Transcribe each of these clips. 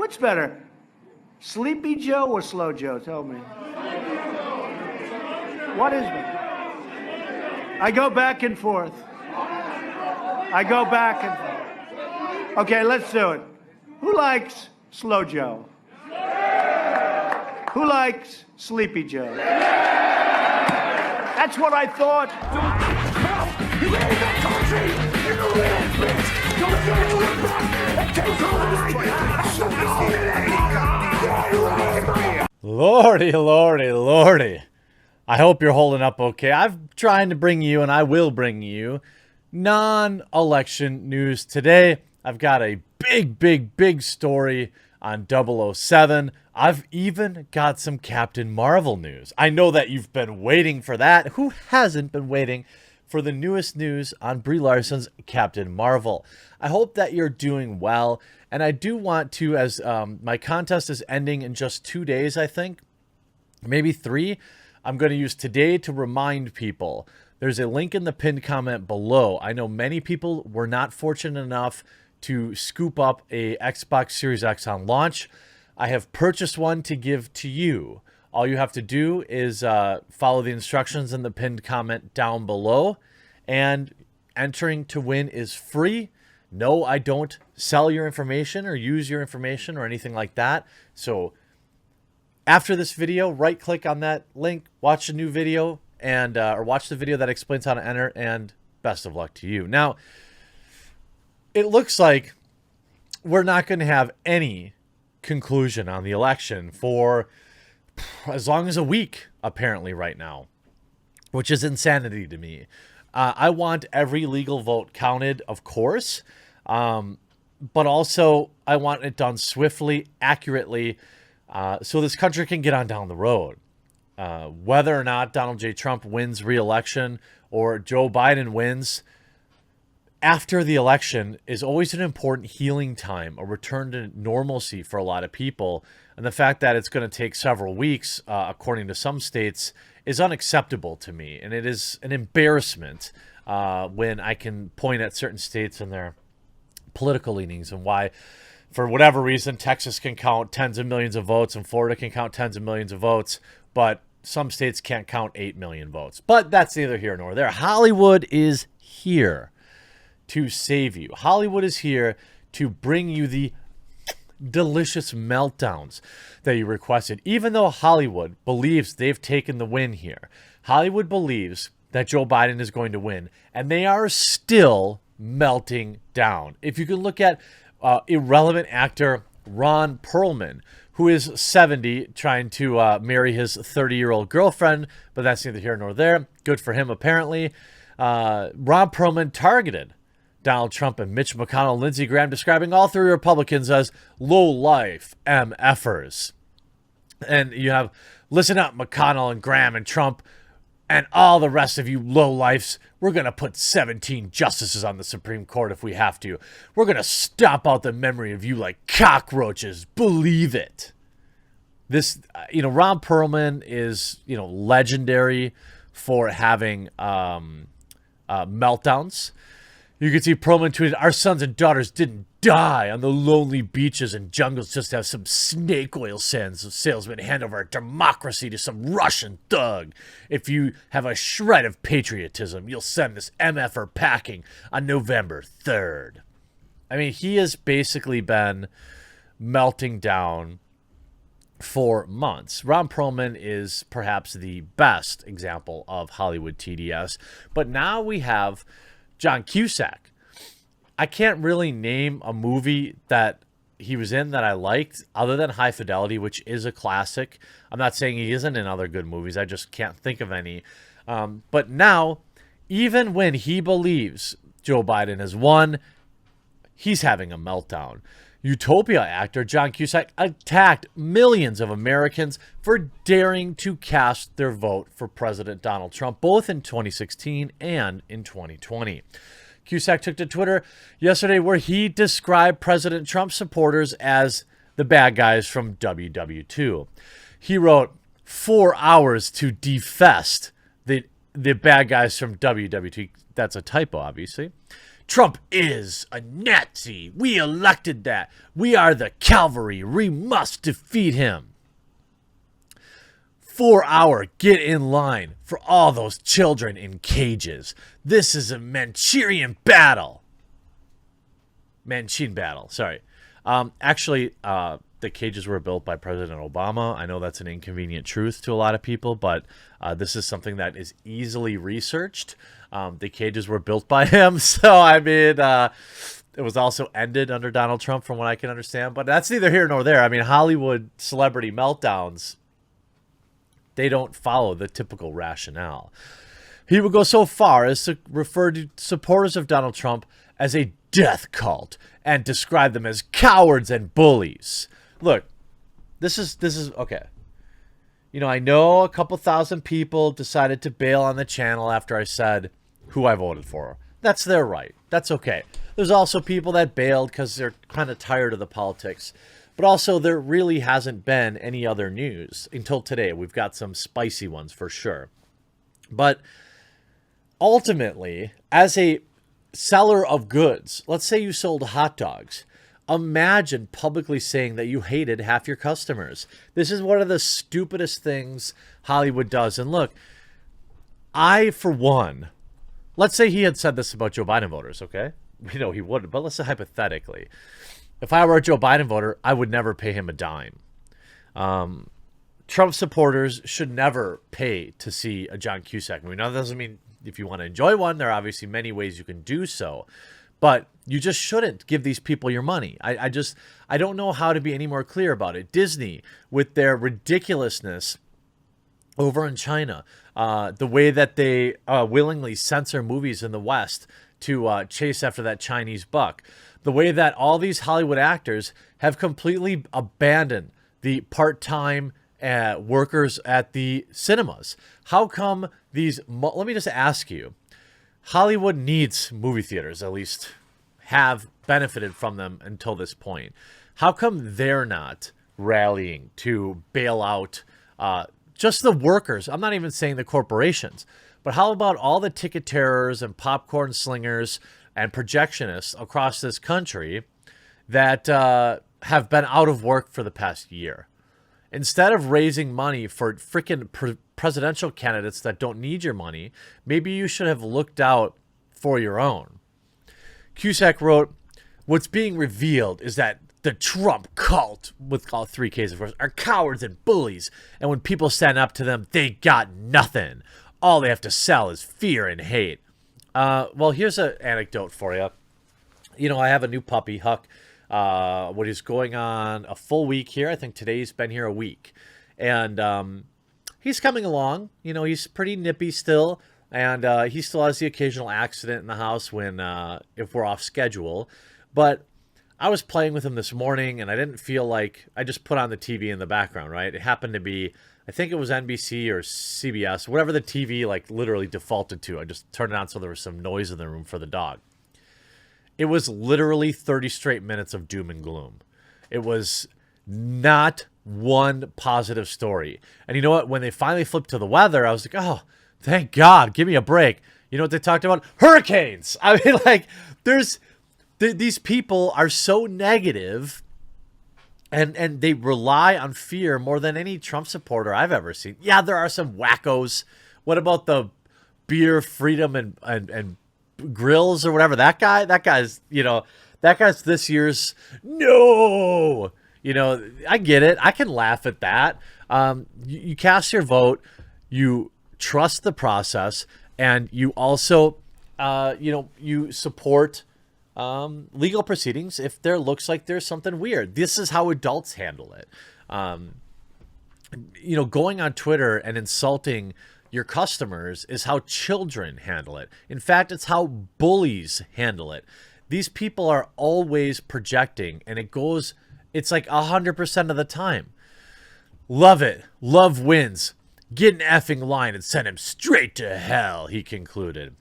What's better, Sleepy Joe or Slow Joe? Tell me. What is better? I go back and forth. I go back and forth. Okay, let's do it. Who likes Slow Joe? Who likes Sleepy Joe? That's what I thought. Lordy, lordy, lordy. I hope you're holding up okay. I'm trying to bring you, and I will bring you, non-election news today. I've got a big story on 007. I've even got some Captain Marvel news. I know that you've been waiting for that. Who hasn't been waiting for the newest news on Brie Larson's Captain Marvel? I hope that you're doing well. And I do want to, as my contest is ending in just 2 days, I think, maybe 3, I'm going to use today to remind people. There's a link in the pinned comment below. I know many people were not fortunate enough to scoop up a Xbox Series X on launch. I have purchased one to give to you. All you have to do is follow the instructions in the pinned comment down below, and entering to win is free. No, I don't sell your information or use your information or anything like that. So after this video, right click on that link, watch a new video, and or watch the video that explains how to enter, and best of luck to you. Now, it looks like we're not going to have any conclusion on the election for as long as a week, apparently, right now, which is insanity to me. I want every legal vote counted, of course, but also I want it done swiftly, accurately, so this country can get on down the road. Whether or not Donald J. Trump wins re-election or Joe Biden wins, after the election is always an important healing time, a return to normalcy for a lot of people. And the fact that it's going to take several weeks, according to some states, is unacceptable to me. And it is an embarrassment when I can point at certain states and their political leanings and why, for whatever reason, Texas can count tens of millions of votes and Florida can count tens of millions of votes, but some states can't count 8 million votes. But that's neither here nor there. Hollywood is here to save you. Hollywood is here to bring you the delicious meltdowns that you requested. Even though Hollywood believes they've taken the win here, Hollywood believes that Joe Biden is going to win, and they are still melting down. If you can look at irrelevant actor Ron Perlman, who is 70, trying to marry his 30-year-old girlfriend, but that's neither here nor there. Good for him, apparently. Ron Perlman targeted Donald Trump and Mitch McConnell and Lindsey Graham, describing all 3 Republicans as low-life MFers. And you have, listen up, McConnell and Graham and Trump, and all the rest of you low-lifes. We're going to put 17 justices on the Supreme Court if we have to. We're going to stomp out the memory of you like cockroaches. Believe it. This, Ron Perlman is, legendary for having meltdowns. You can see Perlman tweeted, "Our sons and daughters didn't die on the lonely beaches and jungles just to have some snake oil salesman hand over our democracy to some Russian thug. If you have a shred of patriotism, you'll send this MFer packing on November 3rd. I mean, he has basically been melting down for months. Ron Perlman is perhaps the best example of Hollywood TDS, but now we have John Cusack. I can't really name a movie that he was in that I liked other than High Fidelity, which is a classic. I'm not saying he isn't in other good movies. I just can't think of any. But now, even when he believes Joe Biden has won, he's having a meltdown. Utopia actor John Cusack attacked millions of Americans for daring to cast their vote for President Donald Trump, both in 2016 and in 2020. Cusack took to Twitter yesterday where he described President Trump supporters as the bad guys from WW2. He wrote, 4 hours to defest the the bad guys from WWT. That's a typo, obviously. Trump is a Nazi. We elected that. We are the cavalry. We must defeat him. 4-hour get in line for all those children in cages. This is a Manchurian battle. Manchurian battle, sorry. Actually, the cages were built by President Obama. I know that's an inconvenient truth to a lot of people, but this is something that is easily researched. The cages were built by him. So, I mean, it was also ended under Donald Trump from what I can understand. But that's neither here nor there. I mean, Hollywood celebrity meltdowns, they don't follow the typical rationale. He would go so far as to refer to supporters of Donald Trump as a death cult and describe them as cowards and bullies. Look, this is okay. You know, I know a couple thousand people decided to bail on the channel after I said who I voted for. That's their right. That's okay. There's also people that bailed because they're kind of tired of the politics. But also, there really hasn't been any other news until today. We've got some spicy ones for sure. But ultimately, as a seller of goods, let's say you sold hot dogs. Imagine publicly saying that you hated half your customers. This is one of the stupidest things Hollywood does. And look, I, for one, let's say he had said this about Joe Biden voters, okay? We know he wouldn't, but let's say hypothetically. If I were a Joe Biden voter, I would never pay him a dime. Trump supporters should never pay to see a John Cusack movie. Now, that doesn't mean if you want to enjoy one, there are obviously many ways you can do so. But you just shouldn't give these people your money. I don't know how to be any more clear about it. Disney, with their ridiculousness over in China, the way that they willingly censor movies in the West to chase after that Chinese buck, the way that all these Hollywood actors have completely abandoned the part-time workers at the cinemas. How come these, let me just ask you, Hollywood needs movie theaters, at least have benefited from them until this point. How come they're not rallying to bail out just the workers? I'm not even saying the corporations, but how about all the ticket terrors and popcorn slingers and projectionists across this country that have been out of work for the past year? Instead of raising money for freaking presidential candidates that don't need your money, maybe you should have looked out for your own. Cusack wrote, "What's being revealed is that the Trump cult," with all 3 Ks of course, "are cowards and bullies. And when people stand up to them, they got nothing. All they have to sell is fear and hate." Well, here's an anecdote for you. You know, I have a new puppy, Huck. What is going on a full week here. I think today's been here a week. And he's coming along. You know, he's pretty nippy still. And he still has the occasional accident in the house when if we're off schedule. But I was playing with him this morning, and I didn't feel like I just put on the TV in the background, right? It happened to be, I think it was NBC or CBS, whatever the TV like literally defaulted to. I just turned it on so there was some noise in the room for the dog. It was literally 30 straight minutes of doom and gloom. It was not one positive story. And you know what? When they finally flipped to the weather, I was like, oh, thank God, give me a break. You know what they talked about? Hurricanes. I mean, like, these people are so negative, and they rely on fear more than any Trump supporter I've ever seen. Yeah, there are some wackos. What about the beer freedom and grills or whatever? That guy's this year's no. You know, I get it. I can laugh at that. You cast your vote. You trust the process, and you also, you support legal proceedings if there looks like there's something weird. This is how adults handle it. Going on Twitter and insulting your customers is how children handle it. In fact, it's how bullies handle it. These people are always projecting, and it's like 100% of the time. Love it. Love wins. Get an effing line and send him straight to hell, he concluded.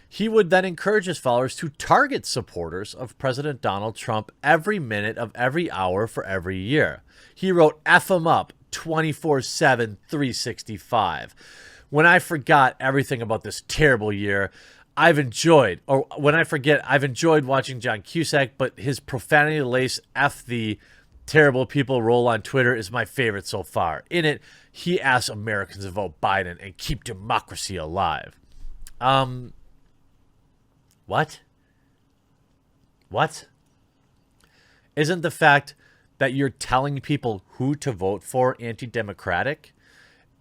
He would then encourage his followers to target supporters of President Donald Trump every minute of every hour for every year. He wrote, F him up 24/7, 365. when I forgot everything about this terrible year, I've enjoyed watching John Cusack, but his profanity-laced F the terrible people roll on Twitter is my favorite so far. In it, he asks Americans to vote Biden and keep democracy alive. What? What? Isn't the fact that you're telling people who to vote for anti-democratic?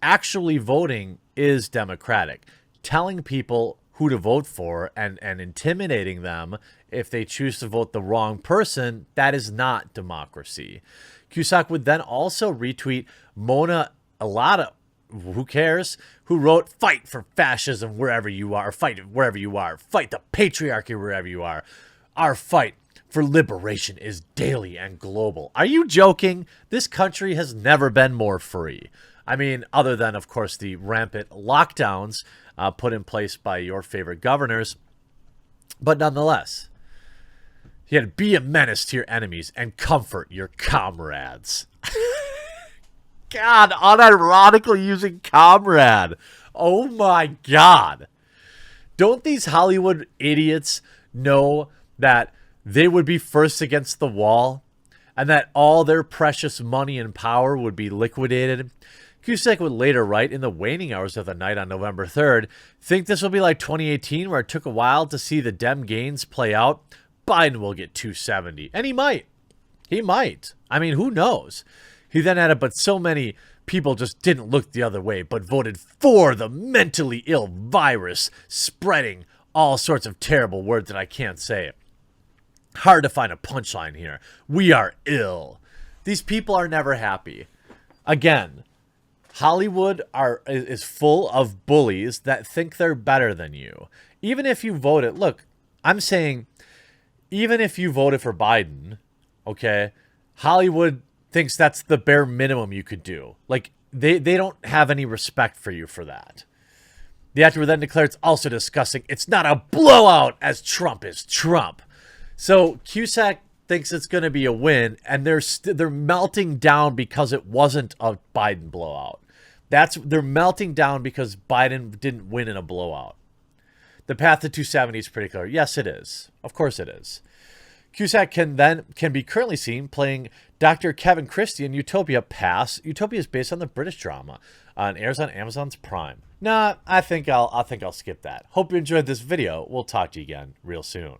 Actually voting is democratic. Telling people who to vote for and intimidating them if they choose to vote the wrong person, that is not democracy. Cusack would then also retweet Mona Alata, who cares, who wrote, "Fight for fascism wherever you are, fight it wherever you are, fight the patriarchy wherever you are. Our fight for liberation is daily and global." Are you joking? This country has never been more free. I mean, other than, of course, the rampant lockdowns put in place by your favorite governors. But nonetheless, you had to be a menace to your enemies and comfort your comrades. God, unironically using comrade. Oh my God. Don't these Hollywood idiots know that they would be first against the wall and that all their precious money and power would be liquidated? Cusack would later write, in the waning hours of the night on November 3rd, "Think this will be like 2018 where it took a while to see the Dem gains play out? Biden will get 270. And he might. He might. I mean, who knows? He then added, but so many people just didn't look the other way, but voted for the mentally ill virus spreading all sorts of terrible words that I can't say. Hard to find a punchline here. We are ill." These people are never happy. Again, Hollywood is full of bullies that think they're better than you. Even if you voted, look, I'm saying, even if you voted for Biden, okay, Hollywood thinks that's the bare minimum you could do. Like, they don't have any respect for you for that. The actor then declared it's also disgusting. It's not a blowout as Trump is Trump. So Cusack thinks it's going to be a win, and they're melting down because it wasn't a Biden blowout. They're melting down because Biden didn't win in a blowout. The path to 270 is pretty clear. Yes, it is. Of course it is. Cusack can be currently seen playing Dr. Kevin Christie in Utopia Pass. Utopia is based on the British drama and airs on Amazon's Prime. Nah, I think I'll skip that. Hope you enjoyed this video. We'll talk to you again real soon.